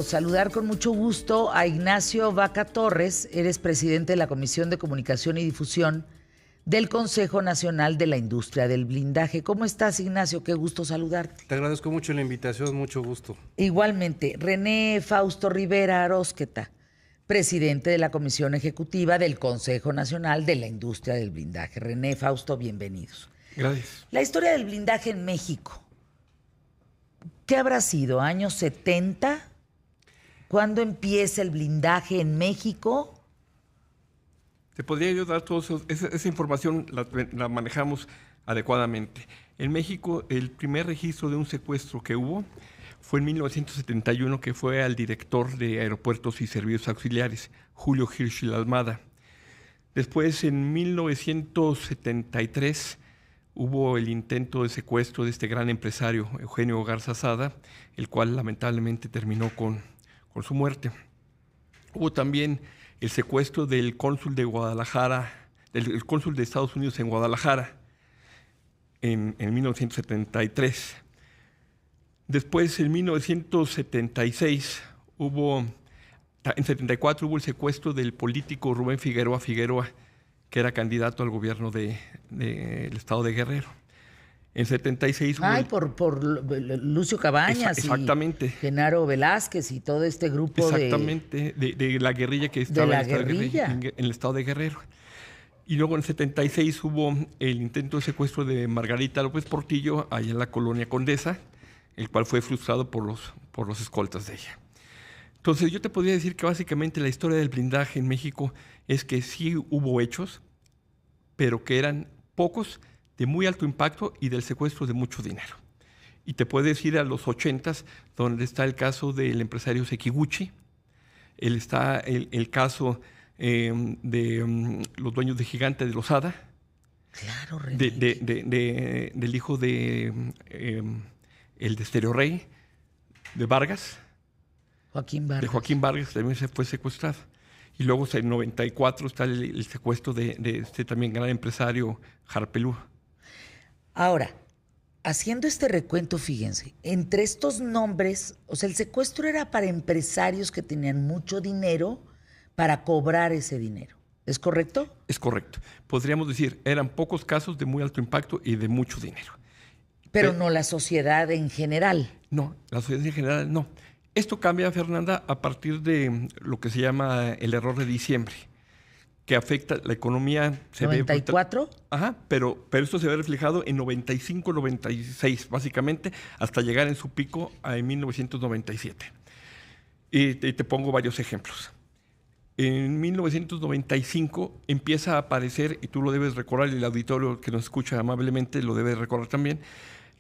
Saludar con mucho gusto a Ignacio Vaca Torres, eres presidente de la Comisión de Comunicación y Difusión del Consejo Nacional de la Industria del Blindaje. ¿Cómo estás, Ignacio? Qué gusto saludarte. Te agradezco mucho la invitación, mucho gusto. Igualmente, René Fausto Rivera Arósqueta, presidente de la Comisión Ejecutiva del Consejo Nacional de la Industria del Blindaje. René, Fausto, bienvenidos. Gracias. La historia del blindaje en México, ¿qué habrá sido? ¿Años 70? ¿Cuándo empieza el blindaje en México? Te podría yo dar toda esa información, la manejamos adecuadamente. En México, el primer registro de un secuestro que hubo fue en 1971, que fue al director de Aeropuertos y Servicios Auxiliares, Julio Hirschl Almada. Después, en 1973, hubo el intento de secuestro de este gran empresario, Eugenio Garza Sada, el cual lamentablemente terminó con su muerte. Hubo también el secuestro del cónsul de Guadalajara, el cónsul de Estados Unidos en Guadalajara, en 1973. Después, en 1976, en 74 hubo el secuestro del político Rubén Figueroa Figueroa, que era candidato al gobierno del estado de Guerrero. En 76 hubo por Lucio Cabañas exactamente. Y Genaro Velázquez y todo este grupo exactamente, de la guerrilla que estaba en el estado de Guerrero. Y luego en 76 hubo el intento de secuestro de Margarita López Portillo allá en la colonia Condesa, el cual fue frustrado por los escoltas de ella. Entonces yo te podría decir que básicamente la historia del blindaje en México es que sí hubo hechos, pero que eran pocos, de muy alto impacto y del secuestro de mucho dinero. Y te puedes ir a los 80s, donde está el caso del empresario Sekiguchi, está el caso de los dueños de Gigante de Lozada, claro, René. del hijo de el de Estéreo Rey, de Vargas. Joaquín Vargas. De Joaquín Vargas también se fue secuestrado. Y luego en 94 está el secuestro de este también gran empresario, Harpelú. Ahora, haciendo este recuento, fíjense, entre estos nombres, o sea, el secuestro era para empresarios que tenían mucho dinero para cobrar ese dinero. ¿Es correcto? Es correcto. Podríamos decir, eran pocos casos de muy alto impacto y de mucho dinero. Pero no la sociedad en general. No, la sociedad en general no. Esto cambia, Fernanda, a partir de lo que se llama el error de diciembre, que afecta la economía. ¿94? Ajá, pero esto se ve reflejado en 95, 96, básicamente, hasta llegar en su pico en 1997. Y te pongo varios ejemplos. En 1995 empieza a aparecer, y tú lo debes recordar, y el auditorio que nos escucha amablemente lo debe recordar también,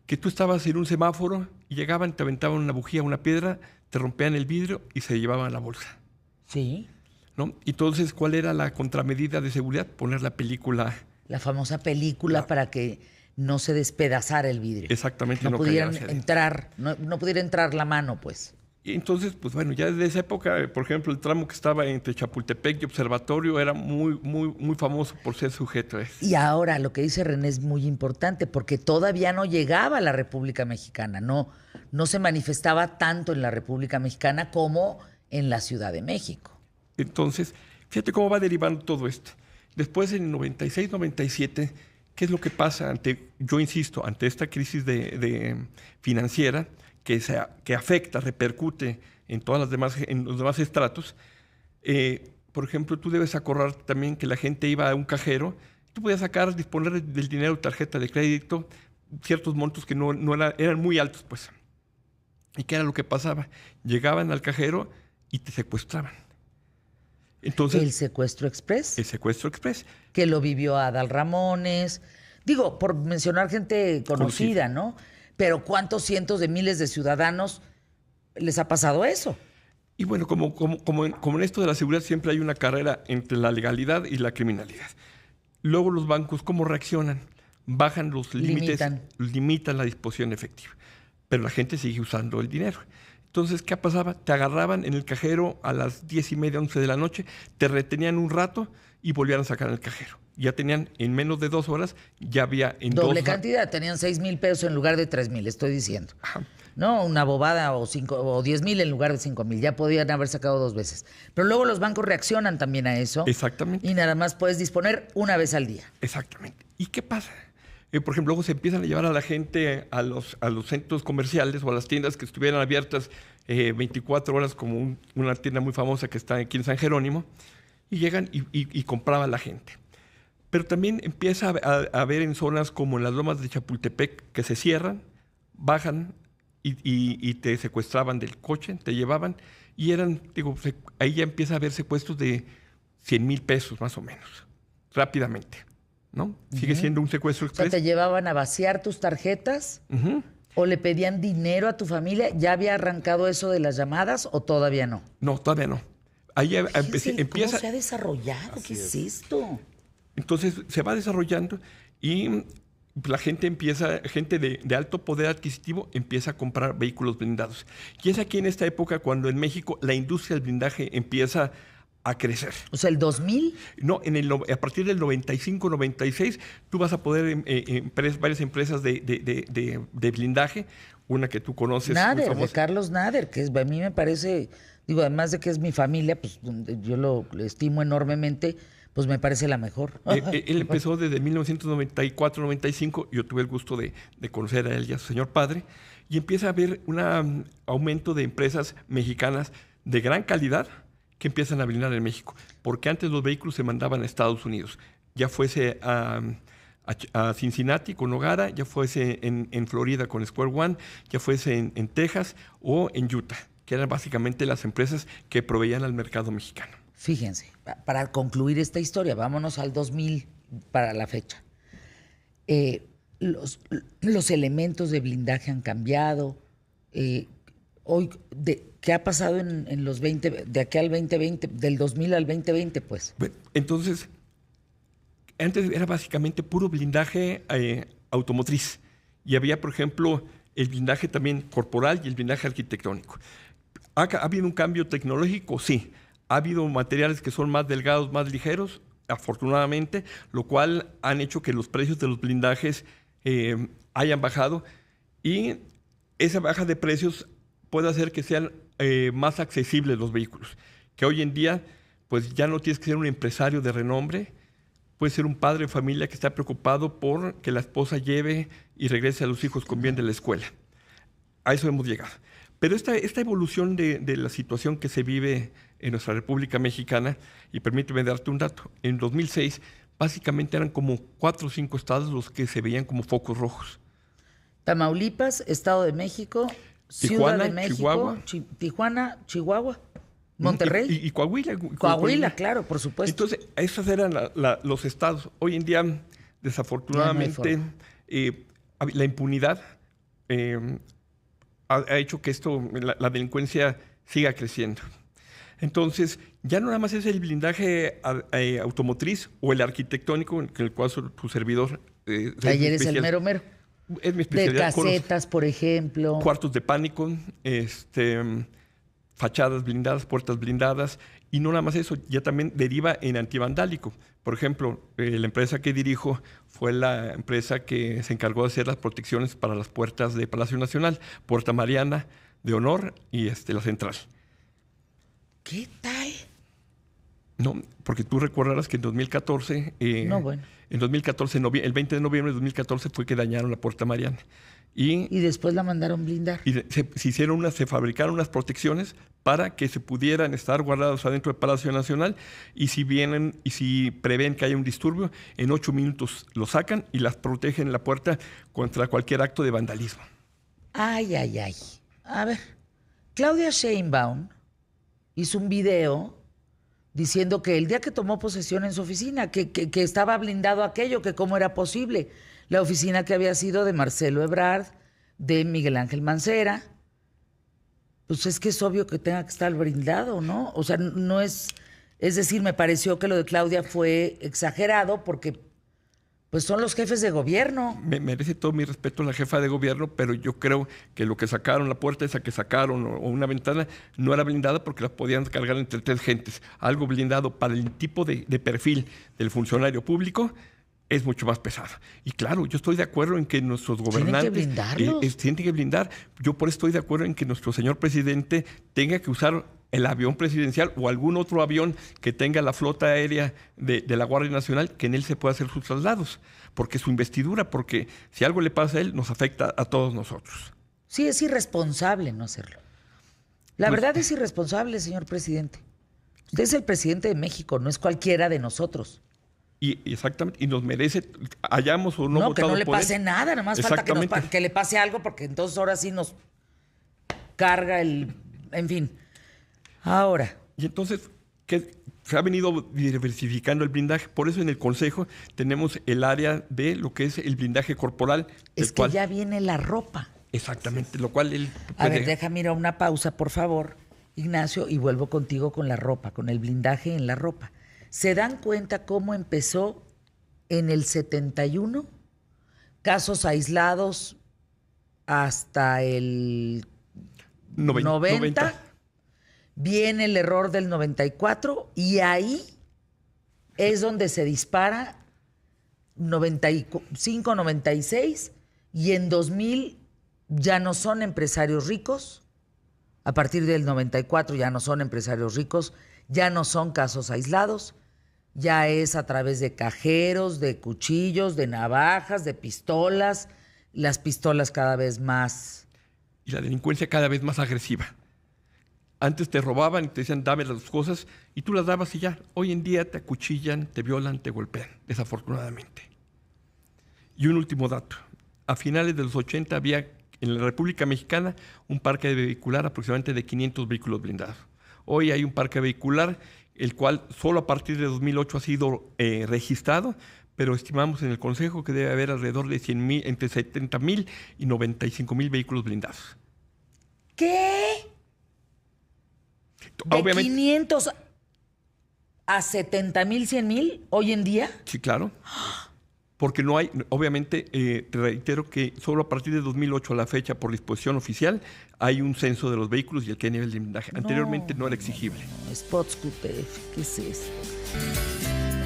que tú estabas en un semáforo y llegaban, te aventaban una bujía, una piedra, te rompían el vidrio y se llevaban la bolsa. Sí. ¿No? Entonces, ¿cuál era la contramedida de seguridad? Poner la película. La famosa película para que no se despedazara el vidrio. Exactamente. No pudieran entrar, no pudiera entrar la mano, pues. Y entonces, pues bueno, ya desde esa época, por ejemplo, el tramo que estaba entre Chapultepec y Observatorio era muy famoso por ser sujeto a eso. Y ahora lo que dice René es muy importante porque todavía no llegaba a la República Mexicana, no se manifestaba tanto en la República Mexicana como en la Ciudad de México. Entonces, fíjate cómo va derivando todo esto. Después, en el 96, 97, ¿qué es lo que pasa yo insisto, ante esta crisis financiera que afecta, repercute en los demás estratos? Por ejemplo, tú debes acordar también que la gente iba a un cajero, tú podías disponer del dinero de tarjeta de crédito, ciertos montos que eran muy altos, pues. ¿Y qué era lo que pasaba? Llegaban al cajero y te secuestraban. Entonces, ¿El secuestro express? El secuestro express. Que lo vivió Adal Ramones. Digo, por mencionar gente conocida, ¿no? Pero ¿cuántos cientos de miles de ciudadanos les ha pasado eso? Y bueno, como en esto de la seguridad siempre hay una carrera entre la legalidad y la criminalidad. Luego los bancos, ¿cómo reaccionan? Bajan los límites, limitan la disposición efectiva. Pero la gente sigue usando el dinero. Entonces, ¿qué pasaba? Te agarraban en el cajero a las 10:30, 11 de la noche, te retenían un rato y volvían a sacar el cajero. Ya tenían en menos de 2 horas, ya había en doble cantidad, tenían 6,000 pesos en lugar de 3,000, estoy diciendo. Ajá. No, una bobada o 10,000 en lugar de 5,000. Ya podían haber sacado 2 veces. Pero luego los bancos reaccionan también a eso. Exactamente. Y nada más puedes disponer una vez al día. Exactamente. ¿Y qué pasa? Por ejemplo, luego se empiezan a llevar a la gente a los centros comerciales o a las tiendas que estuvieran abiertas 24 horas, como una tienda muy famosa que está aquí en San Jerónimo, y llegan y compraban la gente. Pero también empieza a haber en zonas como en las lomas de Chapultepec que se cierran, bajan y te secuestraban del coche, te llevaban y ahí ya empieza a haber secuestros de 100,000 pesos más o menos, rápidamente, ¿no? Sigue siendo un secuestro express. O sea, te llevaban a vaciar tus tarjetas o le pedían dinero a tu familia. ¿Ya había arrancado eso de las llamadas o todavía no? No, todavía no. Ahí empieza. ¿Cómo se ha desarrollado? ¿Qué es esto? Entonces se va desarrollando y la gente gente de alto poder adquisitivo empieza a comprar vehículos blindados. Y es aquí en esta época cuando en México la industria del blindaje empieza a crecer. O sea, ¿el 2000? No, a partir del 95, 96, tú vas a poder, varias empresas de blindaje, una que tú conoces. Nader, de Carlos Nader, que a mí me parece, además de que es mi familia, pues yo lo estimo enormemente, pues me parece la mejor. Él empezó desde 1994-95, yo tuve el gusto de conocer a él y a su señor padre, y empieza a haber un aumento de empresas mexicanas de gran calidad que empiezan a blindar en México, porque antes los vehículos se mandaban a Estados Unidos, ya fuese a Cincinnati con Nogara, ya fuese en Florida con Square One, ya fuese en Texas o en Utah, que eran básicamente las empresas que proveían al mercado mexicano. Fíjense, para concluir esta historia, vámonos al 2000 para la fecha. Los elementos de blindaje han cambiado. Hoy, ¿qué ha pasado en los 20, de aquí al 2020, del 2000 al 2020, pues? Bueno, entonces, antes era básicamente puro blindaje automotriz. Y había, por ejemplo, el blindaje también corporal y el blindaje arquitectónico. ¿Ha habido un cambio tecnológico? Sí. Ha habido materiales que son más delgados, más ligeros, afortunadamente, lo cual han hecho que los precios de los blindajes hayan bajado y esa baja de precios puede hacer que sean más accesibles los vehículos. Que hoy en día, pues ya no tienes que ser un empresario de renombre, puedes ser un padre de familia que está preocupado por que la esposa lleve y regrese a los hijos con bien de la escuela. A eso hemos llegado. Pero esta evolución de la situación que se vive en nuestra República Mexicana, y permíteme darte un dato, en 2006 básicamente eran como 4 o 5 estados los que se veían como focos rojos. Tamaulipas, Estado de México, Tijuana, Ciudad de México, Chihuahua. Tijuana, Chihuahua, Monterrey. Y Coahuila. Coahuila, claro, por supuesto. Entonces, esos eran los estados. Hoy en día, desafortunadamente, la impunidad ha hecho que la delincuencia siga creciendo. Entonces, ya no nada más es el blindaje automotriz o el arquitectónico, en el cual tu servidor... Ayer es el mero mero. Es mi especialidad. De casetas, por ejemplo. Cuartos de pánico, fachadas blindadas, puertas blindadas. Y no nada más eso, ya también deriva en antivandálico. Por ejemplo, la empresa que dirijo fue la empresa que se encargó de hacer las protecciones para las puertas de Palacio Nacional, Puerta Mariana, de Honor y la Central. ¿Qué tal? No, porque tú recordarás que en 2014... no, bueno. En 2014, el 20 de noviembre de 2014 fue que dañaron la Puerta Mariana. Y después la mandaron blindar. Y se fabricaron unas protecciones para que se pudieran estar guardados adentro del Palacio Nacional y si prevén que haya un disturbio, en 8 minutos lo sacan y las protegen la puerta contra cualquier acto de vandalismo. Ay. A ver, Claudia Sheinbaum hizo un video diciendo que el día que tomó posesión en su oficina, que estaba blindado aquello, que cómo era posible. La oficina que había sido de Marcelo Ebrard, de Miguel Ángel Mancera. Pues es que es obvio que tenga que estar blindado, ¿no? O sea, no es... Es decir, me pareció que lo de Claudia fue exagerado porque Pues son los jefes de gobierno. Me merece todo mi respeto la jefa de gobierno, pero yo creo que lo que sacaron, la puerta esa que sacaron o una ventana, no era blindada porque la podían cargar entre 3 gentes. Algo blindado para el tipo de perfil del funcionario público es mucho más pesado. Y claro, yo estoy de acuerdo en que nuestros gobernantes tienen que blindar. Yo por eso estoy de acuerdo en que nuestro señor presidente tenga que usar el avión presidencial o algún otro avión que tenga la flota aérea de la Guardia Nacional, que en él se pueda hacer sus traslados, porque su investidura, porque si algo le pasa a él, nos afecta a todos nosotros. Sí, es irresponsable no hacerlo. La verdad es irresponsable, señor presidente. Usted es el presidente de México, no es cualquiera de nosotros. Y exactamente, y nos merece, hayamos o no votado por él. No, que no le pase nada, nada más falta que le pase algo, porque entonces ahora sí nos carga el... En fin... Ahora. Y entonces, que se ha venido diversificando el blindaje. Por eso en el Consejo tenemos el área de lo que es el blindaje corporal. Es que ya viene la ropa. Exactamente, lo cual él puede... A ver, déjame ir a una pausa, por favor, Ignacio, y vuelvo contigo con la ropa, con el blindaje en la ropa. ¿Se dan cuenta cómo empezó en el 71? Casos aislados hasta el 90. Viene el error del 94 y ahí es donde se dispara 95, 96 y en 2000 ya no son empresarios ricos. A partir del 94 ya no son empresarios ricos, ya no son casos aislados, ya es a través de cajeros, de cuchillos, de navajas, de pistolas, las pistolas cada vez más... Y la delincuencia cada vez más agresiva. Antes te robaban y te decían, dame las cosas, y tú las dabas y ya. Hoy en día te acuchillan, te violan, te golpean, desafortunadamente. Y un último dato. A finales de los 80 había en la República Mexicana un parque vehicular aproximadamente de 500 vehículos blindados. Hoy hay un parque vehicular, el cual solo a partir de 2008 ha sido registrado, pero estimamos en el Consejo que debe haber alrededor de 100,000, entre 70,000 y 95,000 vehículos blindados. ¿Qué? ¿De obviamente, 500 a 70,000, 100,000 hoy en día? Sí, claro. Porque no hay, obviamente, te reitero que solo a partir de 2008 a la fecha, por disposición oficial, hay un censo de los vehículos y el que hay nivel de blindaje. Anteriormente no era exigible. Spots QTF, ¿qué es esto?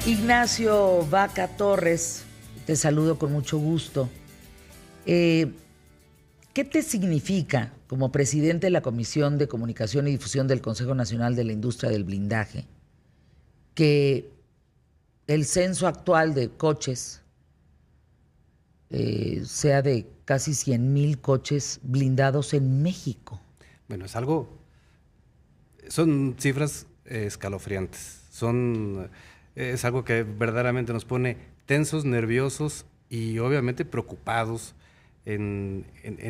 Ignacio Vaca Torres, te saludo con mucho gusto. ¿Qué te significa, como presidente de la Comisión de Comunicación y Difusión del Consejo Nacional de la Industria del Blindaje, que el censo actual de coches sea de casi 100,000 coches blindados en México? Bueno, son cifras escalofriantes, es algo que verdaderamente nos pone tensos, nerviosos y obviamente preocupados en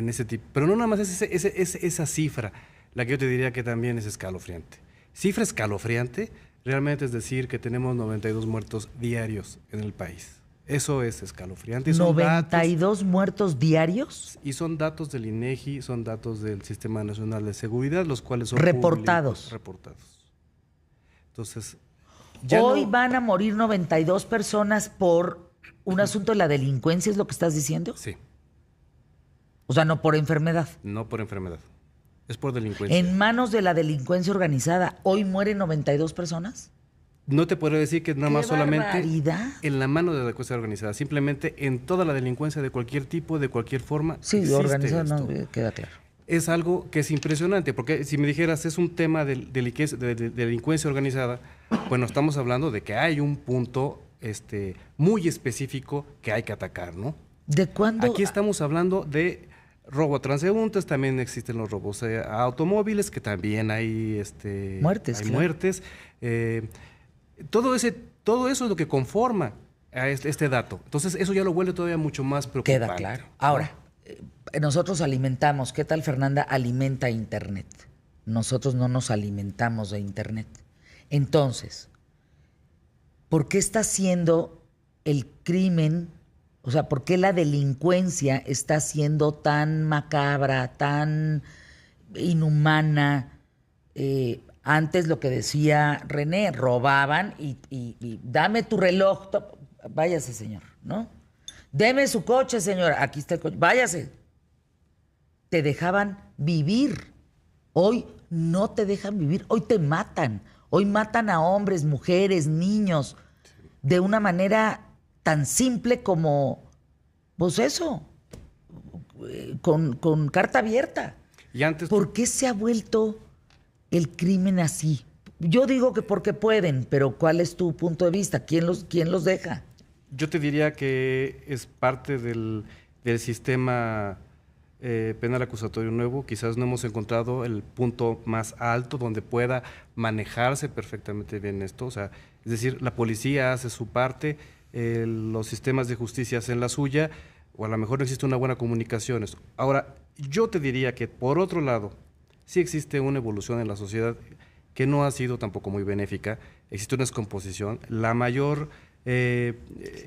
ese tipo. Pero no nada más es esa cifra la que yo te diría que también es escalofriante. Cifra escalofriante realmente es decir que tenemos 92 muertos diarios en el país. Eso es escalofriante. ¿92 muertos diarios? Y son datos del INEGI, son datos del Sistema Nacional de Seguridad, los cuales son reportados. Entonces, hoy van a morir 92 personas por un asunto de la delincuencia, ¿es lo que estás diciendo? Sí. O sea, no por enfermedad. No por enfermedad, es por delincuencia. En manos de la delincuencia organizada, ¿hoy mueren 92 personas? No te podría decir que nada más solamente en la mano de la delincuencia organizada, simplemente en toda la delincuencia de cualquier tipo, de cualquier forma. Sí, organizada no queda claro. Es algo que es impresionante, porque si me dijeras es un tema de delincuencia organizada, bueno, estamos hablando de que hay un punto muy específico que hay que atacar, ¿no? ¿De cuándo? Aquí estamos hablando de robo a transeúntes, también existen los robos a automóviles, que también hay muertes. Hay muertes. Todo eso es lo que conforma a este dato. Entonces, eso ya lo vuelve todavía mucho más preocupante. Queda claro. Ahora, nosotros alimentamos, ¿qué tal Fernanda alimenta Internet? Nosotros no nos alimentamos de Internet. Entonces, ¿por qué está siendo el crimen, o sea, por qué la delincuencia está siendo tan macabra, tan inhumana? Antes lo que decía René, robaban y dame tu reloj, váyase señor, ¿no? Deme su coche, señora. Aquí está el coche. Váyase. Te dejaban vivir. Hoy no te dejan vivir. Hoy te matan. Hoy matan a hombres, mujeres, niños. De una manera tan simple como, pues eso, con carta abierta. Y antes, ¿por qué se ha vuelto el crimen así? Yo digo que porque pueden, pero ¿cuál es tu punto de vista? ¿Quién los deja? Yo te diría que es parte del sistema penal acusatorio nuevo. Quizás no hemos encontrado el punto más alto donde pueda manejarse perfectamente bien esto. O sea, es decir, la policía hace su parte, los sistemas de justicia hacen la suya, o a lo mejor no existe una buena comunicación. Ahora, yo te diría que, por otro lado, sí existe una evolución en la sociedad que no ha sido tampoco muy benéfica. Existe una descomposición. La mayor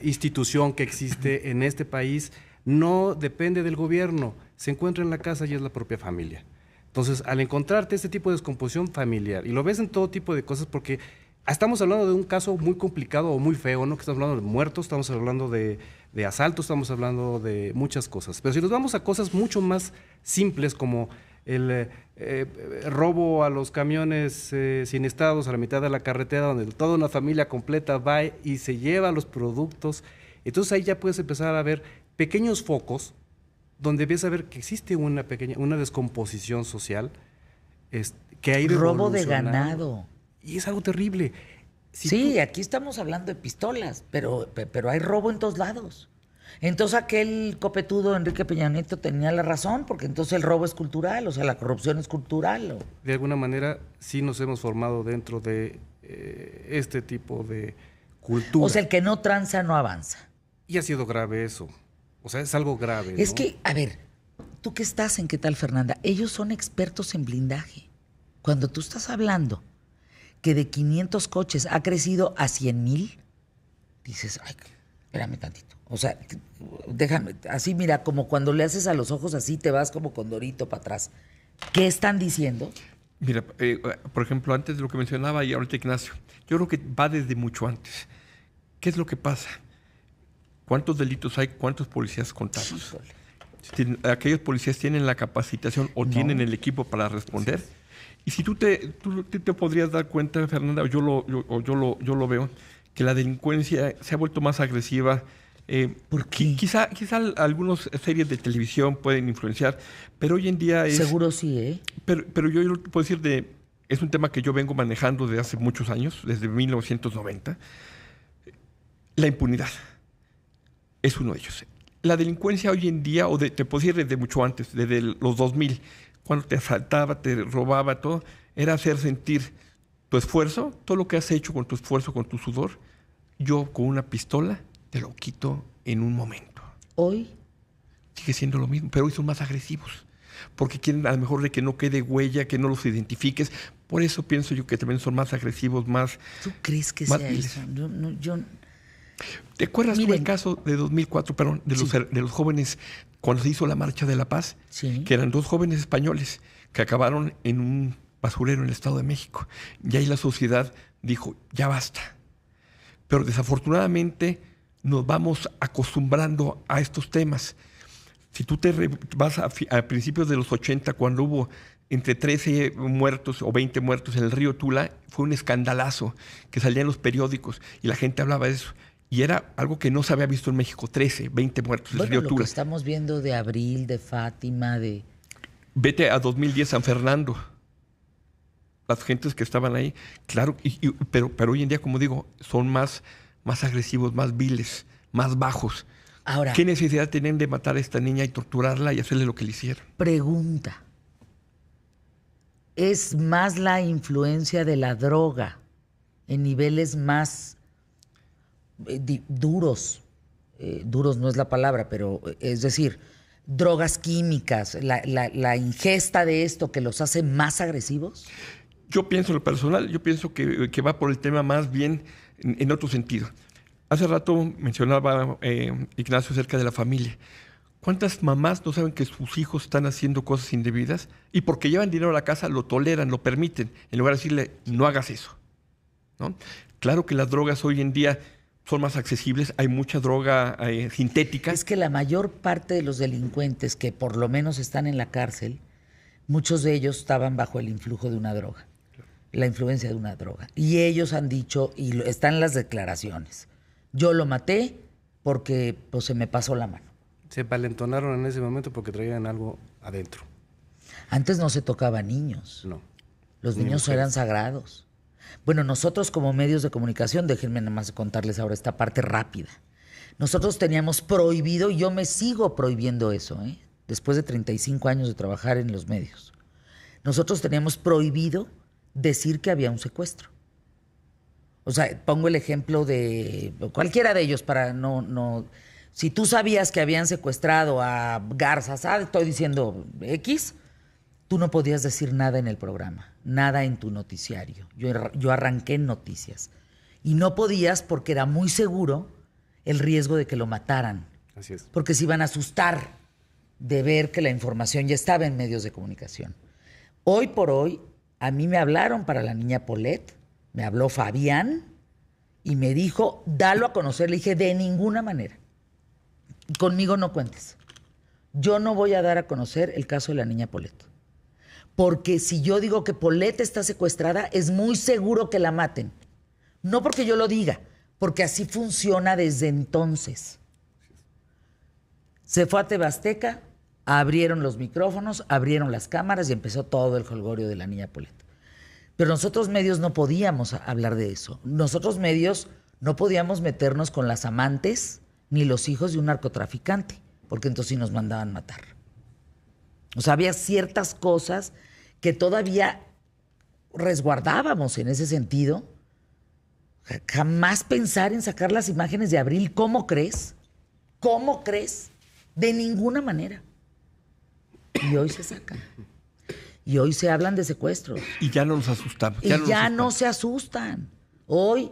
institución que existe en este país no depende del gobierno, se encuentra en la casa y es la propia familia. Entonces, al encontrarte este tipo de descomposición familiar, y lo ves en todo tipo de cosas, porque estamos hablando de un caso muy complicado o muy feo, ¿no? Que estamos hablando de muertos, estamos hablando de asaltos, estamos hablando de muchas cosas. Pero si nos vamos a cosas mucho más simples como el robo a los camiones siniestados a la mitad de la carretera, donde toda una familia completa va y se lleva los productos, entonces ahí ya puedes empezar a ver pequeños focos donde ves a ver que existe una descomposición social que ha ido robo de evolucionando. Ganado. Y es algo terrible. Sí, aquí estamos hablando de pistolas, pero hay robo en todos lados. Entonces aquel copetudo Enrique Peña Nieto tenía la razón, porque entonces el robo es cultural, o sea, la corrupción es cultural. De alguna manera sí nos hemos formado dentro de este tipo de cultura. O sea, el que no tranza no avanza. Y ha sido grave eso. O sea, es algo grave, Es ¿no? que, a ver, ¿tú qué estás en qué tal, Fernanda? Ellos son expertos en blindaje. Cuando tú estás hablando que de 500 coches ha crecido a 100,000, dices, ay, espérame tantito. O sea, déjame, así mira, como cuando le haces a los ojos así, te vas como condorito para atrás. ¿Qué están diciendo? Mira, por ejemplo, antes de lo que mencionaba y ahorita Ignacio, yo creo que va desde mucho antes. ¿Qué es lo que pasa? ¿Cuántos delitos hay? ¿Cuántos policías contados? ¿Aquellos policías tienen la capacitación o tienen el equipo para responder? Sí. Y si tú te podrías dar cuenta, Fernanda, yo lo veo, que la delincuencia se ha vuelto más agresiva. ¿Por qué? Quizá algunas series de televisión pueden influenciar, pero hoy en día es... Seguro sí, ¿eh? Pero yo te puedo decir, es un tema que yo vengo manejando desde hace muchos años, desde 1990. La impunidad es uno de ellos. La delincuencia hoy en día, te puedo decir desde mucho antes, desde los 2000, cuando te asaltaba, te robaba, todo, era hacer sentir tu esfuerzo, todo lo que has hecho con tu esfuerzo, con tu sudor, yo con una pistola te lo quito en un momento. Hoy sigue siendo lo mismo, pero hoy son más agresivos, porque quieren a lo mejor de que no quede huella, que no los identifiques. Por eso pienso yo que también son más agresivos, más... ¿Tú crees que más sea viles. eso? ¿Te acuerdas tú el caso de 2004, perdón, de los jóvenes cuando se hizo la Marcha de la Paz? Sí. Que eran 2 jóvenes españoles que acabaron en un basurero en el Estado de México. Y ahí la sociedad dijo, ya basta. Pero desafortunadamente nos vamos acostumbrando a estos temas. Si tú te vas a principios de los 80, cuando hubo entre 13 muertos o 20 muertos en el río Tula, fue un escandalazo que salía en los periódicos y la gente hablaba de eso. Y era algo que no se había visto en México, 13, 20 muertos en el río lo Tula. Que estamos viendo de Abril, de Fátima, de... Vete a 2010 San Fernando. Las gentes que estaban ahí, claro, pero hoy en día, como digo, son más agresivos, más viles, más bajos. Ahora, ¿qué necesidad tienen de matar a esta niña y torturarla y hacerle lo que le hicieron? Pregunta. ¿Es más la influencia de la droga en niveles más duros? Duros no es la palabra, pero es decir, drogas químicas, la ingesta de esto que los hace más agresivos? Yo pienso en lo personal, yo pienso que va por el tema más bien en otro sentido. Hace rato mencionaba Ignacio acerca de la familia. ¿Cuántas mamás no saben que sus hijos están haciendo cosas indebidas y porque llevan dinero a la casa lo toleran, lo permiten, en lugar de decirle, no hagas eso? ¿No? Claro que las drogas hoy en día son más accesibles, hay mucha droga sintética. Es que la mayor parte de los delincuentes que por lo menos están en la cárcel, muchos de ellos estaban bajo el influjo de una droga, la influencia de una droga. Y ellos han dicho, y están en las declaraciones, yo lo maté porque pues, se me pasó la mano. Se valentonaron en ese momento porque traían algo adentro. Antes no se tocaba a niños. No. Los niños eran sagrados. Bueno, nosotros como medios de comunicación, déjenme nada más contarles ahora esta parte rápida. Nosotros teníamos prohibido, y yo me sigo prohibiendo eso, después de 35 años de trabajar en los medios. Nosotros teníamos prohibido decir que había un secuestro. O sea, pongo el ejemplo de cualquiera de ellos para no... Si tú sabías que habían secuestrado a Garza, estoy diciendo X, tú no podías decir nada en el programa, nada en tu noticiario. Yo arranqué en noticias. Y no podías porque era muy seguro el riesgo de que lo mataran. Así es. Porque se iban a asustar de ver que la información ya estaba en medios de comunicación. Hoy por hoy, a mí me hablaron para la niña Paulette, me habló Fabián y me dijo, dalo a conocer. Le dije, de ninguna manera. Conmigo no cuentes. Yo no voy a dar a conocer el caso de la niña Paulette. Porque si yo digo que Paulette está secuestrada, es muy seguro que la maten. No porque yo lo diga, porque así funciona desde entonces. Se fue a TV Azteca, abrieron los micrófonos, abrieron las cámaras y empezó todo el jolgorio de la niña Paulette. Pero nosotros medios no podíamos hablar de eso. Nosotros medios no podíamos meternos con las amantes ni los hijos de un narcotraficante, porque entonces sí nos mandaban matar. O sea, había ciertas cosas que todavía resguardábamos en ese sentido. Jamás pensar en sacar las imágenes de Abril. ¿Cómo crees? ¿Cómo crees? De ninguna manera. Y hoy se sacan. Y hoy se hablan de secuestros. Y ya no nos asustamos. Ya no se asustan. Hoy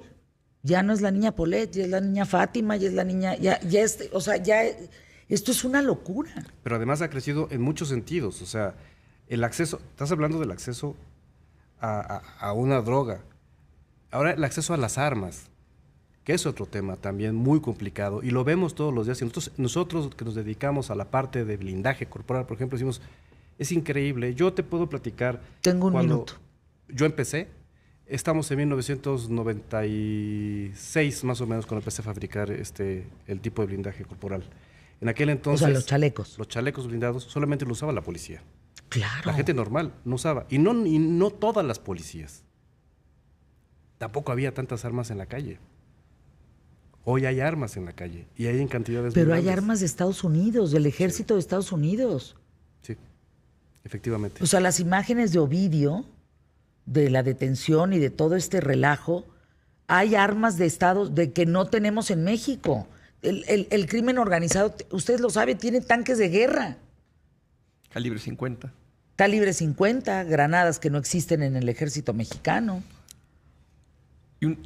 ya no es la niña Paulette, ya es la niña Fátima, ya es la niña... Esto es una locura. Pero además ha crecido en muchos sentidos. O sea, el acceso... Estás hablando del acceso a una droga. Ahora el acceso a las armas, que es otro tema también muy complicado. Y lo vemos todos los días. Y nosotros que nos dedicamos a la parte de blindaje corporal, por ejemplo, decimos, es increíble. Yo te puedo platicar... Tengo un minuto. Yo empecé... Estamos en 1996, más o menos, cuando empecé a fabricar el tipo de blindaje corporal. En aquel entonces... O sea, los chalecos. Los chalecos blindados solamente lo usaba la policía. Claro. La gente normal no usaba. Y no todas las policías. Tampoco había tantas armas en la calle. Hoy hay armas en la calle y hay en cantidades Pero muy hay grandes. armas de Estados Unidos, del ejército de Estados Unidos. Sí, efectivamente. O sea, las imágenes de Ovidio, de la detención y de todo este relajo, hay armas de Estados de que no tenemos en México. El crimen organizado, ustedes lo saben, tiene tanques de guerra. Calibre 50. Calibre 50, granadas que no existen en el ejército mexicano. Y un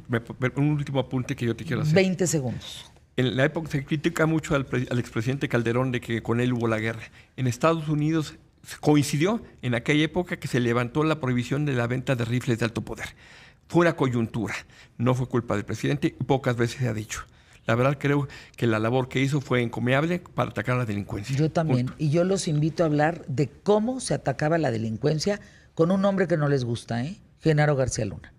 último apunte que yo te quiero hacer. 20 segundos. En la época se critica mucho al expresidente Calderón de que con él hubo la guerra. En Estados Unidos coincidió en aquella época que se levantó la prohibición de la venta de rifles de alto poder. Fue una coyuntura, no fue culpa del presidente y pocas veces se ha dicho. La verdad creo que la labor que hizo fue encomiable para atacar a la delincuencia. Yo también. Punto. Y yo los invito a hablar de cómo se atacaba la delincuencia con un nombre que no les gusta, Genaro García Luna.